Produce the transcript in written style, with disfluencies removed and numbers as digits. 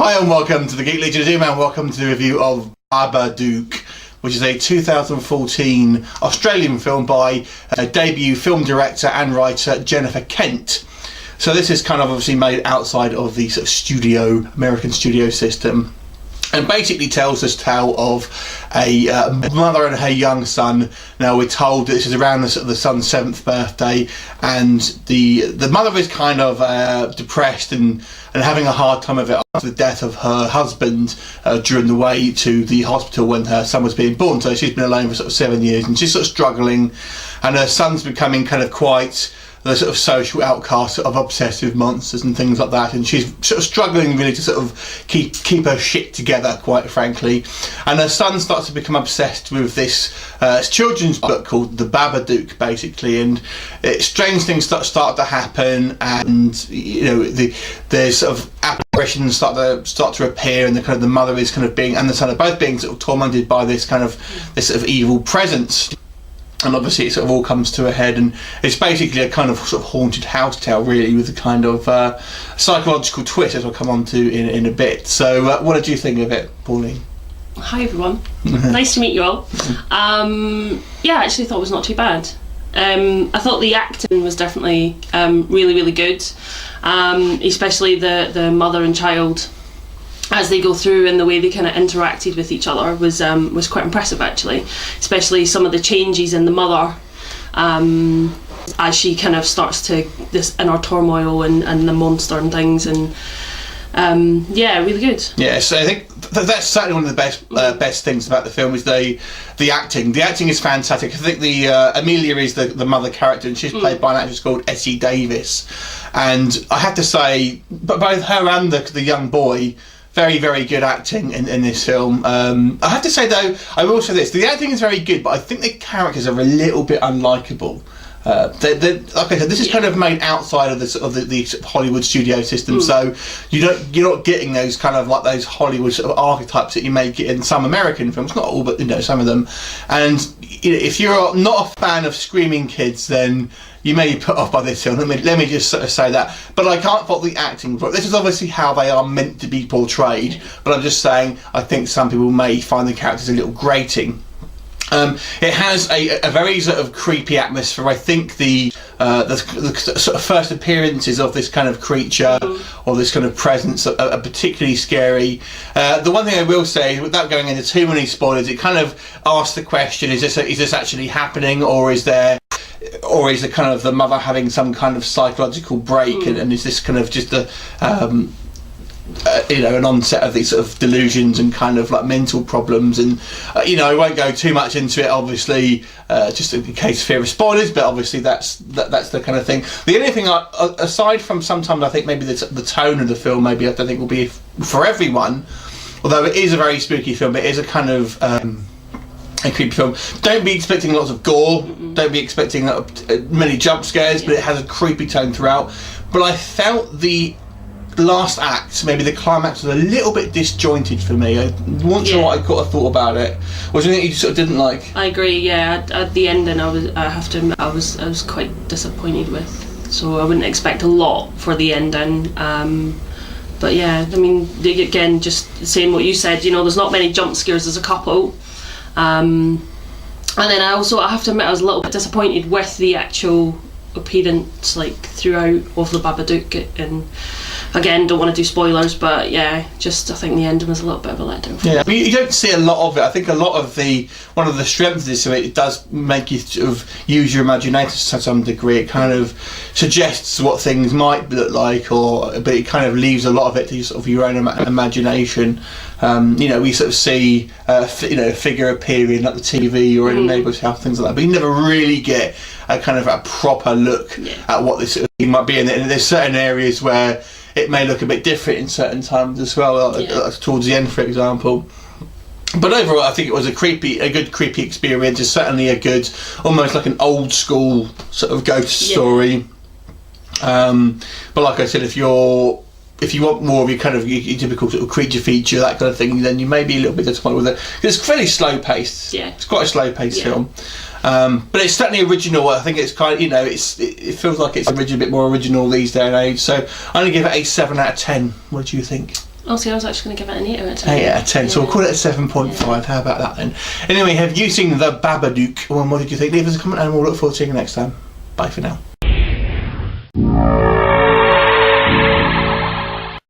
Hi and welcome to the Geek Legion of Doom and welcome to the review of Babadook, which is a 2014 Australian film by debut film director and writer Jennifer Kent. So this is kind of obviously made outside of the sort of American studio system, and basically tells this tale of a mother and her young son. Now we're told that this is around the son's 7th birthday, and the mother is kind of depressed and having a hard time of it after the death of her husband during the way to the hospital when her son was being born. So she's been alone for sort of 7 years and she's sort of struggling, and her son's becoming kind of quite the sort of social outcast of obsessive monsters and things like that, and she's sort of struggling really to sort of keep her shit together, quite frankly. And her son starts to become obsessed with this children's book called The Babadook, basically, and strange things start to happen, and you know there's sort of apparitions start to appear, and the mother is kind of being, and the son are both being sort of tormented by this sort of evil presence. And obviously it sort of all comes to a head, and it's basically a kind of sort of haunted house tale, really, with a kind of psychological twist, as we'll come on to in a bit. So what did you think of it, Pauline? Hi everyone, nice to meet you all. Yeah, I actually thought it was not too bad. I thought the acting was definitely really, really good, especially the mother and child as they go through, and the way they kind of interacted with each other was quite impressive, actually. Especially some of the changes in the mother as she kind of starts to this inner turmoil and the monster and things, and yeah, really good. Yeah, so I think that's certainly one of the best things about the film is the acting. The acting is fantastic. I think the Amelia is the mother character, and she's played by an actress called Essie Davis, and I have to say, both her and the young boy, very, very good acting in this film. I have to say though, I will say this: the acting is very good, but I think the characters are a little bit unlikable. Like I said, this is kind of made outside of the sort of Hollywood studio system, so you're not getting those kind of like those Hollywood sort of archetypes that you may get in some American films, not all, but some of them. And if you're not a fan of screaming kids, then you may be put off by this film. Let me just sort of say that. But I can't fault the acting. But this is obviously how they are meant to be portrayed. But I'm just saying, I think some people may find the characters a little grating. It has a very sort of creepy atmosphere. I think the sort of first appearances of this kind of creature or this kind of presence are particularly scary. The one thing I will say, without going into too many spoilers, it kind of asks the question: is this actually happening, or is the kind of the mother having some kind of psychological break, and is this kind of just an onset of these sort of delusions and kind of like mental problems? And I won't go too much into it, obviously, just in case of fear of spoilers, but obviously that's the kind of thing. The only thing aside from sometimes I think maybe the tone of the film maybe I don't think will be for everyone, although it is a very spooky film, it is a kind of a creepy film. Don't be expecting lots of gore, don't be expecting many jump scares, but it has a creepy tone throughout. But I felt the last act, maybe the climax, was a little bit disjointed for me. I wasn't sure what I thought about it. Was there anything you sort of didn't like? I agree. Yeah, at the ending, I have to admit, I was quite disappointed with. So I wouldn't expect a lot for the ending. But yeah, I mean, again, just saying what you said. There's not many jump scares. There's a couple. And then I have to admit, I was a little bit disappointed with the actual appearance throughout of the Babadook, and again, don't want to do spoilers, but yeah, I think the ending was a little bit of a letdown. Yeah, but you don't see a lot of it. I think a lot of one of the strengths of this, it does make you sort of use your imagination to some degree. It kind of suggests what things might look like, but it kind of leaves a lot of it to sort of your own imagination. We sort of see a figure appearing at the TV or in a neighbour's house, things like that, but you never really get a kind of a proper look at what this sort of thing might be. And there's certain areas where it may look a bit different in certain times as well, towards the end, for example. But overall, I think it was a good creepy experience. It's certainly a good, almost like an old school sort of ghost story. But like I said, if you want more of your kind of your typical sort of creature feature, that kind of thing, then you may be a little bit disappointed with it. It's fairly slow paced. Yeah, it's quite a slow paced film. But it's certainly original. I think it's kind of, it feels like it's a bit more original these day and age. So I'm going to give it a 7 out of 10. What do you think? Oh, see, I was actually going to give it an 8 out of 10. 8 out of 10, so we'll call it a 7.5. How about that then? Anyway, have you seen The Babadook? Well, what did you think? Leave us a comment and we'll look forward to seeing you next time. Bye for now.